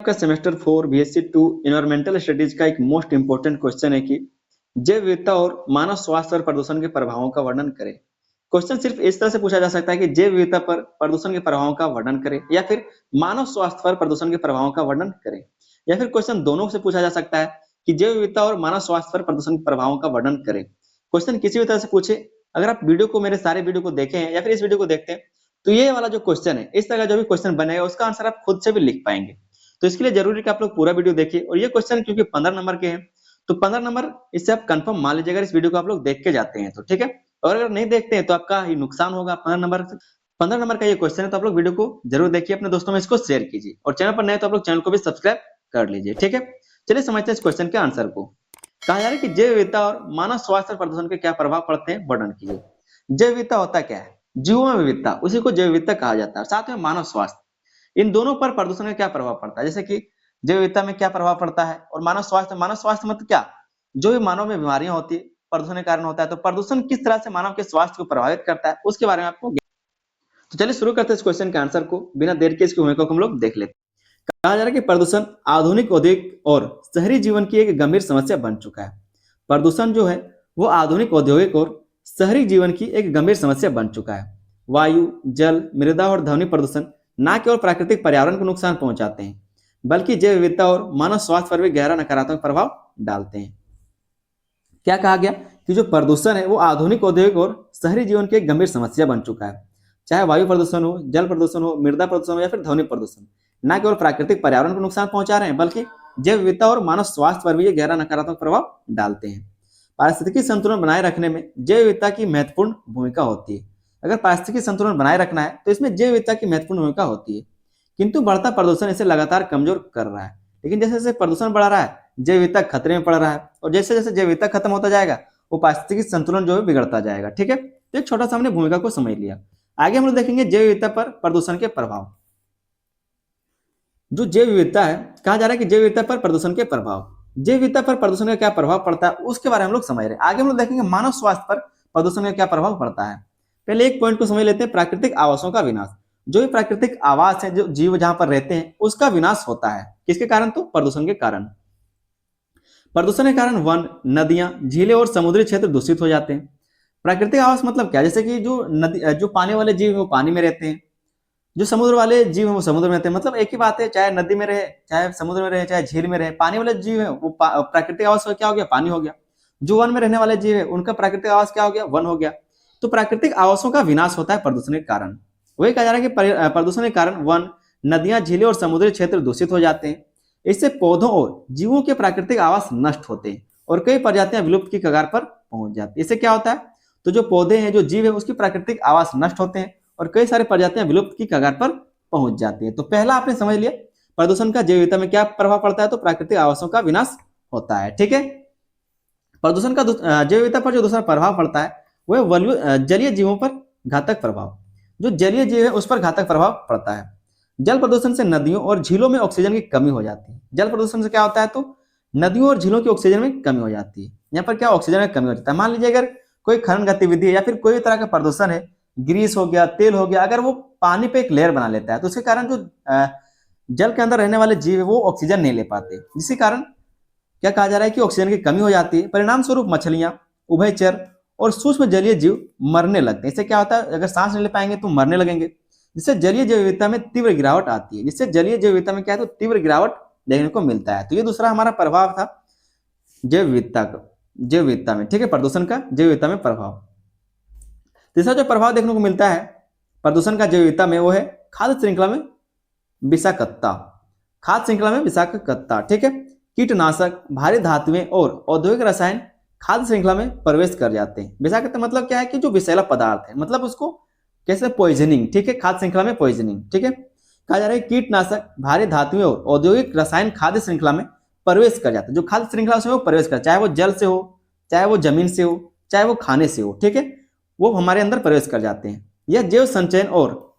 आपका semester 4 BSc 2 environmental studies का एक मोस्ट इंपोर्टेंट क्वेश्चन है कि जैव विविधता और मानव स्वास्थ्य पर प्रदूषण के प्रभावों का वर्णन करें। क्वेश्चन सिर्फ इस तरह से पूछा जा सकता है कि जैव विविधता पर प्रदूषण के प्रभावों का वर्णन करें या फिर मानव स्वास्थ्य पर प्रदूषण के प्रभावों का वर्णन करें, या फिर क्वेश्चन दोनों से पूछा जा सकता है कि जैव विविधता और मानव स्वास्थ्य पर प्रदूषण के प्रभावों का वर्णन करें। क्वेश्चन किसी भी तरह से पूछे, अगर आप वीडियो को, मेरे सारे वीडियो को देखे हैं या फिर इस वीडियो को देखते हैं, तो ये वाला जो क्वेश्चन है, इस तरह का जो भी क्वेश्चन बनेगा उसका आंसर आप खुद से भी लिख पाएंगे। तो इसके लिए जरूरी है कि आप लोग पूरा वीडियो देखिए। और ये क्वेश्चन क्योंकि 15 नंबर के हैं, तो 15 नंबर इससे आप कंफर्म मान लीजिएगा इस वीडियो को आप लोग देख के जाते हैं तो, ठीक है। और अगर नहीं देखते हैं तो आपका ही नुकसान होगा। 15 नंबर का ये क्वेश्चन है, तो आप लोग वीडियो को जरूर देखिए, अपने दोस्तों में इसको शेयर कीजिए, और चैनल पर नए तो आप लोग चैनल को भी सब्सक्राइब कर लीजिए, ठीक है। चलिए समझते हैं इस क्वेश्चन के आंसर को। कहा जा रहा है कि जैव विविधता और मानव स्वास्थ्य पर प्रदूषण के क्या प्रभाव पड़ते हैं, वर्णन कीजिए। जैव विविधता होता क्या है? जीवों में विविधता, उसी को जैव विविधता कहा जाता है। साथ में मानव स्वास्थ्य, इन दोनों पर प्रदूषण का क्या प्रभाव पड़ता है। जैसे कि जैव विविधता में क्या प्रभाव पड़ता है और मानव स्वास्थ्य मतलब क्या, जो भी मानव में बीमारियां होती है प्रदूषण के कारण होता है, तो प्रदूषण किस तरह से मानव के स्वास्थ्य को प्रभावित करता है उसके बारे में आपको। तो चलिए शुरू करते हैं इस क्वेश्चन के आंसर को, बिना देर के इसकी भूमिका को हम लोग देख लेते हैं। कहा जा रहा है कि प्रदूषण आधुनिक औद्योगिक और शहरी जीवन की एक गंभीर समस्या बन चुका है। प्रदूषण जो है वो आधुनिक औद्योगिक और शहरी जीवन की एक गंभीर समस्या बन चुका है। वायु, जल, मृदा और ध्वनि प्रदूषण न केवल प्राकृतिक पर्यावरण को नुकसान पहुंचाते हैं, बल्कि जैव विविधता और मानव स्वास्थ्य पर भी गहरा नकारात्मक प्रभाव डालते हैं। क्या कहा गया कि जो प्रदूषण है वो आधुनिक औद्योगिक और शहरी जीवन की एक गंभीर समस्या बन चुका है। चाहे वायु प्रदूषण हो, जल प्रदूषण हो, मृदा प्रदूषण हो या फिर ध्वनि प्रदूषण, न केवल प्राकृतिक पर्यावरण को नुकसान पहुंचा रहे हैं, बल्कि जैव विविधता और मानव स्वास्थ्य पर भी ये गहरा नकारात्मक प्रभाव डालते हैं। पारिस्थितिकी संतुलन बनाए रखने में जैव विविधता की महत्वपूर्ण भूमिका होती है। अगर पारिस्थितिकी संतुलन बनाए रखना है तो इसमें जैव विविधता की महत्वपूर्ण भूमिका होती है, किंतु बढ़ता प्रदूषण इसे लगातार कमजोर कर रहा है। लेकिन जैसे जैसे प्रदूषण बढ़ रहा है, जैव विविधता खतरे में पड़ रहा है, और जैसे जैसे जैव विविधता खत्म होता जाएगा वो पारिस्थितिकी संतुलन जो है बिगड़ता जाएगा, ठीक है। तो एक छोटा सा हमने भूमिका को समझ लिया। आगे हम लोग देखेंगे जैव विविधता पर प्रदूषण के प्रभाव। जो जैव विविधता है, कहा जा रहा है कि जैव विविधता पर प्रदूषण के प्रभाव, जैव विविधता पर प्रदूषण का क्या प्रभाव पड़ता है उसके बारे में हम लोग समझ रहे हैं। आगे हम लोग देखेंगे मानव स्वास्थ्य पर प्रदूषण का क्या प्रभाव पड़ता है। पहले एक पॉइंट को समझ लेते हैं, प्राकृतिक आवासों का विनाश। जो भी प्राकृतिक आवास है, जो जीव जहां पर रहते हैं, उसका विनाश होता है किसके कारण, तो प्रदूषण के कारण। प्रदूषण के कारण वन, नदियां, झीलें और समुद्री क्षेत्र दूषित हो जाते हैं। प्राकृतिक आवास मतलब क्या, जैसे कि जो नदी, जो पानी वाले जीव है वो पानी में रहते हैं, जो समुद्र वाले जीव है वो समुद्र में रहते हैं। मतलब एक ही बात है, चाहे नदी में रहे, चाहे समुद्र में रहे, चाहे झील में रहे, पानी वाले जीव है वो प्राकृतिक आवास क्या हो गया, पानी हो गया। जो वन में रहने वाले जीव है उनका प्राकृतिक आवास क्या हो गया, वन हो गया। तो प्राकृतिक आवासों का विनाश होता है प्रदूषण के कारण। वही कहा जा रहा है कि प्रदूषण के कारण वन, नदियां, झीलें और समुद्री क्षेत्र दूषित हो जाते हैं। इससे पौधों और जीवों के प्राकृतिक आवास नष्ट होते हैं और कई प्रजातियां विलुप्त की कगार पर पहुंच जाती है। इससे क्या होता है, तो जो पौधे हैं, जो जीव है, उसकी प्राकृतिक आवास नष्ट होते हैं और कई सारी प्रजातियां विलुप्त की कगार पर पहुंच जाती है। तो पहला आपने समझ लिया प्रदूषण का जैव विविधता में क्या प्रभाव पड़ता है, तो प्राकृतिक आवासों का विनाश होता है, ठीक है। प्रदूषण का जैव विविधता पर जो दूसरा प्रभाव पड़ता है वह जलीय जीवों पर घातक प्रभाव। जो जलीय जीव है उस पर घातक प्रभाव पड़ता है। जल प्रदूषण से नदियों और झीलों में ऑक्सीजन की कमी हो जाती है। जल प्रदूषण से क्या होता है, तो नदियों और झीलों की ऑक्सीजन में कमी हो जाती है। यहाँ पर क्या, ऑक्सीजन में कमी हो जाता है। मान लीजिए अगर कोई खनन गतिविधि है या फिर कोई तरह का प्रदूषण है, ग्रीस हो गया, तेल हो गया, अगर वो पानी पे एक लेयर बना लेता है तो उसके कारण जो जल के अंदर रहने वाले जीव है वो ऑक्सीजन नहीं ले पाते, जिसके कारण क्या कहा जा रहा है कि ऑक्सीजन की कमी हो जाती है। परिणाम स्वरूप मछलियां, उभयचर और सूक्ष्म जलीय जीव मरने लगते हैं। इससे क्या होता है, अगर सांस नहीं ले पाएंगे तो मरने लगेंगे, जिससे जलीय जैव विविधता में तीव्र गिरावट आती है। जिससे जलीय जैव विविधता में क्या है, तो तीव्र गिरावट देखने को मिलता है। तो ये दूसरा हमारा प्रभाव था जैव विविधता का, जैव विविधता में, ठीक है, प्रदूषण का जैव विविधता में प्रभाव। तीसरा जो प्रभाव देखने को मिलता है प्रदूषण का जैव विविधता में, वो है खाद्य श्रृंखला में विषाक्तता। खाद्य श्रृंखला में विषाक्तता, ठीक है। कीटनाशक, भारी धातुएं और औद्योगिक रसायन खाद्य श्रृंखला में प्रवेश कर जाते हैं। विषाक्तता मतलब क्या है कि जो विषैला पदार्थ है, मतलब उसको कैसे, पॉइजनिंग, ठीक है, खाद्य श्रृंखला में पॉइजनिंग, ठीक है। कहा जा रहा है कीटनाशक, भारी धातुएं और औद्योगिक रसायन खाद्य श्रृंखला में प्रवेश कर जाते हैं। जो खाद्य श्रृंखला से वो प्रवेश कर, चाहे वो जल से हो, चाहे वो जमीन से हो, चाहे वो खाने से हो, ठीक है, वो हमारे अंदर प्रवेश कर जाते हैं। यह जैव संचयन और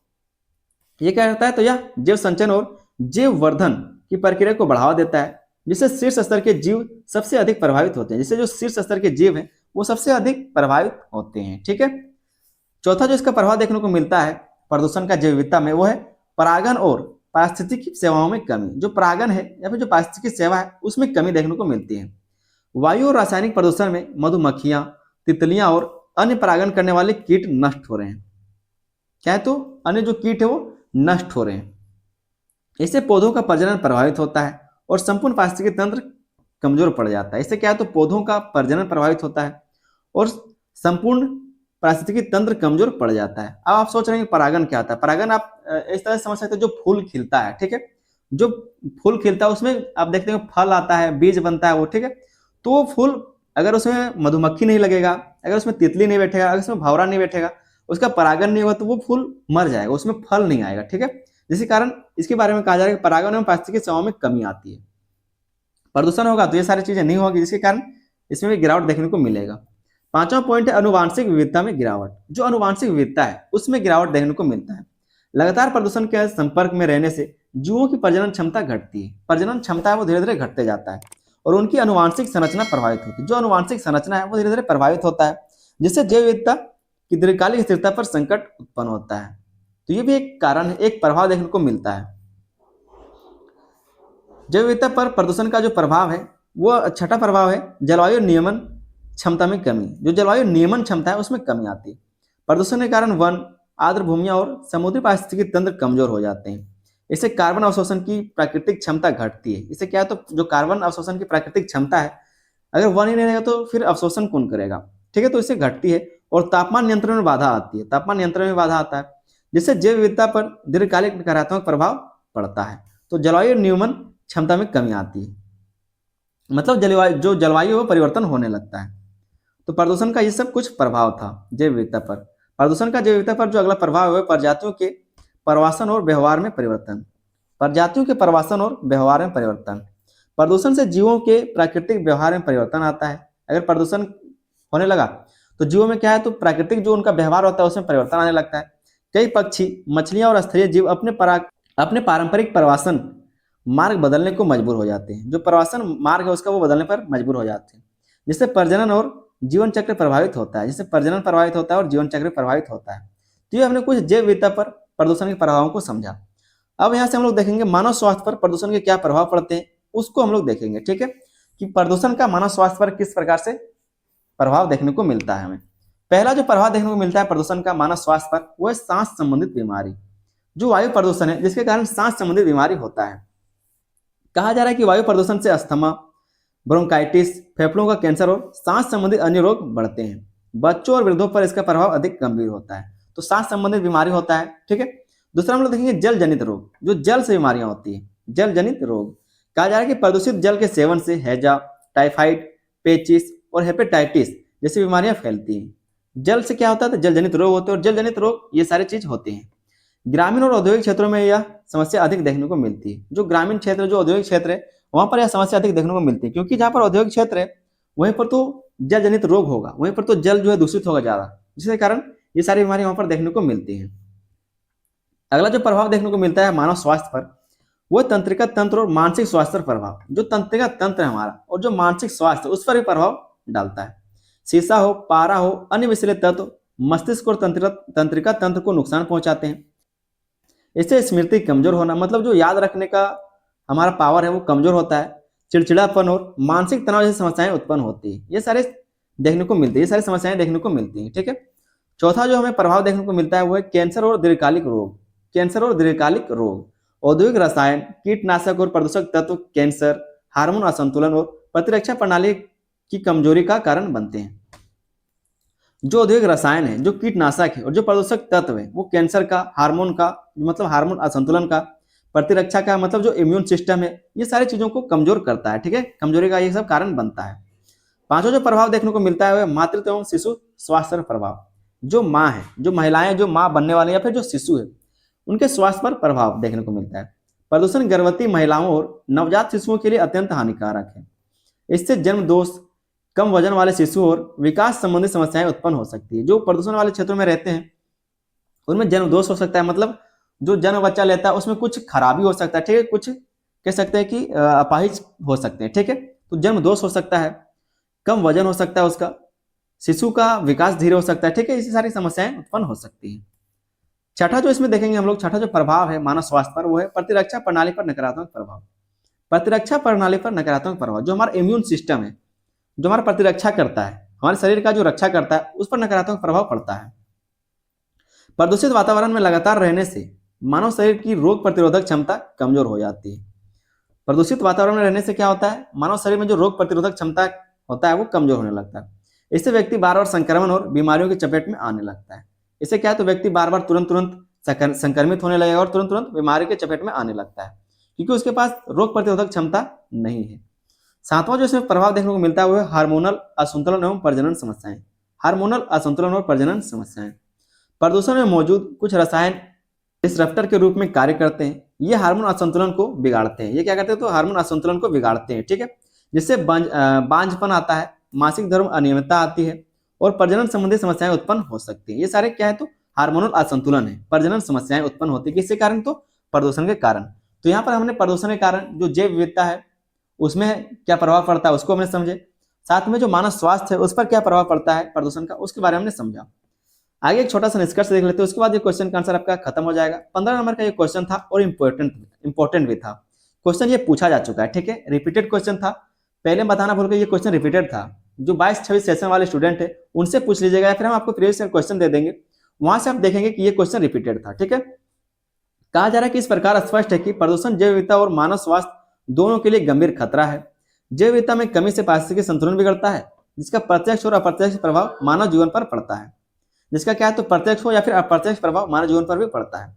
ये क्या करता है, तो यह जैव संचयन और जैव वर्धन की प्रक्रिया को बढ़ावा देता है, जिससे शीर्ष स्तर के जीव सबसे अधिक प्रभावित होते हैं। जिससे जो शीर्ष स्तर के जीव हैं वो सबसे अधिक प्रभावित होते हैं, ठीक है। चौथा जो इसका प्रभाव देखने को मिलता है प्रदूषण का जैव विविधता में, वो है परागण और पारिस्थितिकी सेवाओं में कमी, जो परागण है या फिर जो पारिस्थितिकी सेवा है उसमें कमी देखने को मिलती है। वायु और रासायनिक प्रदूषण में मधुमक्खियां, तितलियां और अन्य परागण करने वाले कीट नष्ट हो रहे हैं। क्या है, तो अन्य जो कीट है वो नष्ट हो रहे हैं। इससे पौधों का प्रजनन प्रभावित होता है और संपूर्ण पारिस्थितिकी तंत्र कमजोर पड़ जाता है। इससे क्या है, तो पौधों का प्रजनन प्रभावित होता है और संपूर्ण पारिस्थितिकी तंत्र कमजोर पड़ जाता है। अब आप सोच रहे हैं कि परागण क्या होता है। परागण आप इस तरह से समझ सकते हैं, जो फूल खिलता है, ठीक है, जो फूल खिलता है उसमें आप देखते हैं फल आता है, बीज बनता है वो, ठीक है। तो वो फूल, अगर उसमें मधुमक्खी नहीं लगेगा, अगर उसमें तितली नहीं बैठेगा, अगर उसमें भंवरा नहीं बैठेगा, उसका परागण नहीं होगा, तो वो फूल मर जाएगा, उसमें फल नहीं आएगा, ठीक है। जिसके कारण इसके बारे में कहा जा रहा है कि परागण एवं पारिस्थितिकी सेवाओं में कमी आती है। प्रदूषण होगा तो ये सारी चीजें नहीं होगी, जिसके कारण इसमें भी गिरावट देखने को मिलेगा। पांचवा पॉइंट है अनुवांशिक विविधता में गिरावट। जो अनुवांशिक विविधता है उसमें गिरावट देखने को मिलता है। लगातार प्रदूषण के संपर्क में रहने से जीवों की प्रजनन क्षमता घटती है। प्रजनन क्षमता है वो धीरे धीरे घटते जाता है और उनकी अनुवांशिक संरचना प्रभावित होती है। जो अनुवांशिक संरचना है वो धीरे धीरे प्रभावित होता है, जिससे जैव विविधता की दीर्घकालिक स्थिरता पर संकट उत्पन्न होता है। तो ये भी एक कारण है, एक प्रभाव देखने को मिलता है। जैव विविधता पर प्रदूषण का जो प्रभाव है वो छठा प्रभाव है जलवायु नियमन क्षमता में कमी। जो जलवायु नियमन क्षमता है उसमें कमी आती है। प्रदूषण के कारण वन, आर्द्र भूमियां और समुद्री पारिस्थितिकी तंत्र कमजोर हो जाते हैं। इससे कार्बन अवशोषण की प्राकृतिक क्षमता घटती है। इससे क्या है, तो जो कार्बन अवशोषण की प्राकृतिक क्षमता है, अगर वन ही नहीं रहेगा तो फिर अवशोषण कौन करेगा, ठीक है। तो इससे घटती है और तापमान नियंत्रण में बाधा आती है। तापमान नियंत्रण में बाधा आता है, जिससे जैव विविधता पर दीर्घकालिक नकारात्मक प्रभाव पड़ता है। तो जलवायु नियमन क्षमता में कमी आती है, मतलब जलवायु वो परिवर्तन होने लगता है। तो प्रदूषण का ये सब कुछ प्रभाव था जैव विविधता पर। प्रदूषण का जैव विविधता पर जो अगला प्रभाव है प्रजातियों के प्रवासन और व्यवहार में परिवर्तन। प्रजातियों के प्रवासन और व्यवहार में परिवर्तन। प्रदूषण से जीवों के प्राकृतिक व्यवहार में परिवर्तन आता है। अगर प्रदूषण होने लगा तो जीवों में क्या है, तो प्राकृतिक जो उनका व्यवहार होता है उसमें परिवर्तन आने लगता है। कई पक्षी, मछलियां और स्थलीय जीव अपने पारंपरिक प्रवासन मार्ग बदलने को मजबूर हो जाते हैं। जो प्रवासन मार्ग है उसका वो बदलने पर मजबूर हो जाते हैं, जिससे प्रजनन और जीवन चक्र प्रभावित होता है। जिससे प्रजनन प्रभावित होता है और जीवन चक्र प्रभावित होता है। तो ये हमने कुछ जैव विविधता पर प्रदूषण के प्रभावों को समझा। अब यहाँ से हम लोग देखेंगे मानव स्वास्थ्य पर प्रदूषण के क्या प्रभाव पड़ते हैं, उसको हम लोग देखेंगे, ठीक है, कि प्रदूषण का मानव स्वास्थ्य पर किस प्रकार से प्रभाव देखने को मिलता है। हमें पहला जो प्रभाव देखने को मिलता है प्रदूषण का मानव स्वास्थ्य पर, वो है सांस संबंधित बीमारी। जो वायु प्रदूषण है जिसके कारण सांस संबंधित बीमारी होता है। कहा जा रहा है कि वायु प्रदूषण से अस्थमा, ब्रोंकाइटिस, फेफड़ों का कैंसर और सांस संबंधित अन्य रोग बढ़ते हैं। बच्चों और वृद्धों पर इसका प्रभाव अधिक गंभीर होता है। तो सांस संबंधित बीमारी होता है, ठीक है। दूसरा हम लोग देखेंगे जल जनित रोग। जो जल से बीमारियां होती है, जल जनित रोग। कहा जा रहा है कि प्रदूषित जल के सेवन से हैजा, टाइफाइड, पेचिस और हेपेटाइटिस जैसी बीमारियां फैलती हैं। जल से क्या होता है, तो जल जनित रोग होते हैं और जल जनित रोग ये सारी चीज होते हैं। ग्रामीण और औद्योगिक क्षेत्रों में यह समस्या अधिक देखने को मिलती है। जो ग्रामीण क्षेत्र, जो औद्योगिक क्षेत्र है, वहां पर यह समस्या अधिक देखने को मिलती है, क्योंकि जहां पर औद्योगिक क्षेत्र है वहीं पर तो जल जनित रोग होगा, वहीं पर तो जल जो है दूषित होगा ज्यादा, जिसके कारण ये सारी बीमारियां वहां पर देखने को मिलती हैं। अगला जो प्रभाव देखने को मिलता है मानव स्वास्थ्य पर, वो तंत्रिका तंत्र और मानसिक स्वास्थ्य पर प्रभाव। जो तंत्रिका तंत्र है हमारा और जो मानसिक स्वास्थ्य उस पर भी प्रभाव डालता है। शीशा हो, पारा हो, अन्य विषैले तत्व मस्तिष्क और तंत्रिका तंत्र को नुकसान पहुंचाते हैं। इससे स्मृति कमजोर होना, मतलब जो याद रखने का हमारा पावर है वो कमजोर होता है। चिड़चिड़ापन और मानसिक तनाव जैसी समस्याएं उत्पन्न होती है। ये सारे देखने को मिलती है, ये सारी समस्याएं देखने को मिलती हैं, ठीक है। चौथा जो हमें प्रभाव देखने को मिलता है वो है कैंसर और दीर्घकालिक रोग। कैंसर और दीर्घकालिक रोग। औद्योगिक रसायन, कीटनाशक और प्रदूषक तत्व कैंसर, हार्मोन असंतुलन और प्रतिरक्षा प्रणाली की कमजोरी का कारण बनते हैं। जो औद्योगिक रसायन है, जो कीटनाशक है और जो प्रदूषक तत्व है, वो कैंसर का, हार्मोन का मतलब हार्मोन असंतुलन का, प्रतिरक्षा का मतलब जो इम्यून सिस्टम है, ये सारी चीजों को कमजोर करता है, ठीक है। कमजोरी का ये सब कारण बनता है। पांचवा जो प्रभाव देखने को मिलता है वह मातृत्व एवं शिशु स्वास्थ्य पर प्रभाव। जो माँ है, जो महिलाएं जो माँ बनने वाली या फिर जो शिशु है, उनके स्वास्थ्य पर प्रभाव देखने को मिलता है। प्रदूषण गर्भवती महिलाओं और नवजात शिशुओं के लिए अत्यंत हानिकारक है। इससे जन्म दोष, कम वजन वाले शिशु और विकास संबंधी समस्याएं उत्पन्न हो सकती है। जो प्रदूषण वाले क्षेत्रों में रहते हैं उनमें जन्म दोष हो सकता है, मतलब जो जन्म बच्चा लेता है उसमें कुछ खराबी हो सकता है, ठीक है। कुछ कह सकते हैं कि अपाहिज हो सकते हैं, ठीक है। तो जन्म दोष हो सकता है, कम वजन हो सकता है उसका, शिशु का विकास धीरे हो सकता है, ठीक है। इसी सारी समस्याएं उत्पन्न हो सकती है। छठा जो इसमें देखेंगे हम लोग, छठा जो प्रभाव है मानव स्वास्थ्य पर वो है प्रतिरक्षा प्रणाली पर नकारात्मक प्रभाव। प्रतिरक्षा प्रणाली पर नकारात्मक प्रभाव, जो हमारा इम्यून सिस्टम है, जो हमारा प्रतिरक्षा करता है, हमारे शरीर का जो रक्षा करता है, उस पर नकारात्मक प्रभाव पड़ता है। प्रदूषित वातावरण में लगातार रहने से मानव शरीर की रोग प्रतिरोधक क्षमता कमजोर हो जाती है। प्रदूषित वातावरण में रहने से क्या होता है, मानव शरीर में जो रोग प्रतिरोधक क्षमता होता है वो कमजोर होने लगता है। इससे व्यक्ति बार बार संक्रमण और बीमारियों की चपेट में आने लगता है। इससे क्या है, तो व्यक्ति बार बार तुरंत तुरंत संक्रमित होने लगेगा और तुरंत तुरंत बीमारी के चपेट में आने लगता है, क्योंकि उसके पास रोग प्रतिरोधक क्षमता नहीं है। सातवां जो इसमें प्रभाव देखने को मिलता है वो है हार्मोनल असंतुलन एवं प्रजनन समस्याएं। हार्मोनल असंतुलन और प्रजनन समस्याएं, प्रदूषण में मौजूद कुछ रसायन डिसरप्टर के रूप में कार्य करते हैं। ये हार्मोन असंतुलन को बिगाड़ते हैं। ये क्या करते हैं, तो हार्मोन असंतुलन को बिगाड़ते हैं, ठीक है। जिससे बांझपन आता है, मासिक धर्म अनियमितता आती है और प्रजनन संबंधी समस्याएं उत्पन्न हो सकती है। ये सारे क्या है, तो हार्मोनल असंतुलन है, प्रजनन समस्याएं उत्पन्न होती है। किसके कारण, तो प्रदूषण के कारण। तो यहाँ पर हमने प्रदूषण के कारण जो जैव विविधता है उसमें क्या प्रभाव पड़ता है उसको हमने समझे। साथ में जो मानव स्वास्थ्य है उस पर क्या प्रभाव पड़ता है प्रदूषण का, उसके बारे में हमने समझा। आगे एक छोटा सा निष्कर्ष देख लेते हैं, उसके बाद ये क्वेश्चन का आंसर आपका खत्म हो जाएगा। 15 नंबर का ये क्वेश्चन था और इंपॉर्टेंट भी था। क्वेश्चन ये पूछा जा चुका है, ठीक है, रिपीटेड क्वेश्चन था। पहले बताना भूल गए, ये क्वेश्चन रिपीटेड था। जो 22-26 सेशन वाले स्टूडेंट है उनसे पूछ लीजिएगा, या फिर हम आपको प्रीवियस क्वेश्चन दे देंगे, वहां से आप देखेंगे कि ये क्वेश्चन रिपीटेड था, ठीक है। कहा जा रहा है कि इस प्रकार स्पष्ट है कि प्रदूषण जैव विविधता और मानव स्वास्थ्य दोनों के लिए गंभीर खतरा है। जैव विविधता में कमी से पारिस्थितिक संतुलन बिगड़ता है, जिसका प्रत्यक्ष और अप्रत्यक्ष प्रभाव मानव जीवन पर पड़ता है। जिसका क्या है, तो प्रत्यक्ष हो या फिर अप्रत्यक्ष प्रभाव मानव जीवन पर भी पड़ता है।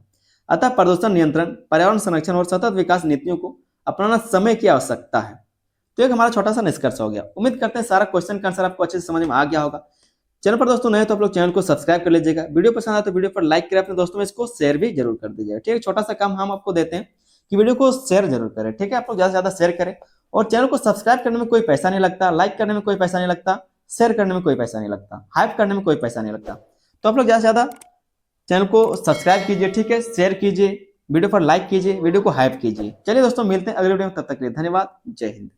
अतः प्रदूषण नियंत्रण, पर्यावरण संरक्षण और सतत विकास नीतियों को अपनाना समय की आवश्यकता है। तो एक हमारा छोटा सा निष्कर्ष हो गया। उम्मीद करते हैं सारा क्वेश्चन का आंसर आपको अच्छे से समझ में आ गया होगा। चैनल पर दोस्तों नए तो आप लोग चैनल को सब्सक्राइब कर लीजिएगा। वीडियो पसंद आए तो वीडियो पर लाइक करें, अपने दोस्तों में इसको शेयर भी जरूर कर दीजिएगा, ठीक है। छोटा सा काम हम आपको देते हैं कि वीडियो को शेयर जरूर करें, ठीक है। आप लोग ज्यादा से ज्यादा शेयर करें और चैनल को सब्सक्राइब करने में कोई पैसा नहीं लगता, लाइक करने में कोई पैसा नहीं लगता, शेयर करने में कोई पैसा नहीं लगता, हाइप करने में कोई पैसा नहीं लगता। तो आप लोग ज्यादा से ज्यादा चैनल को सब्सक्राइब कीजिए, ठीक है, शेयर कीजिए, वीडियो पर लाइक कीजिए, वीडियो को हाइप कीजिए। चलिए दोस्तों मिलते हैं अगले वीडियो में, तब तक के लिए धन्यवाद। जय हिंद।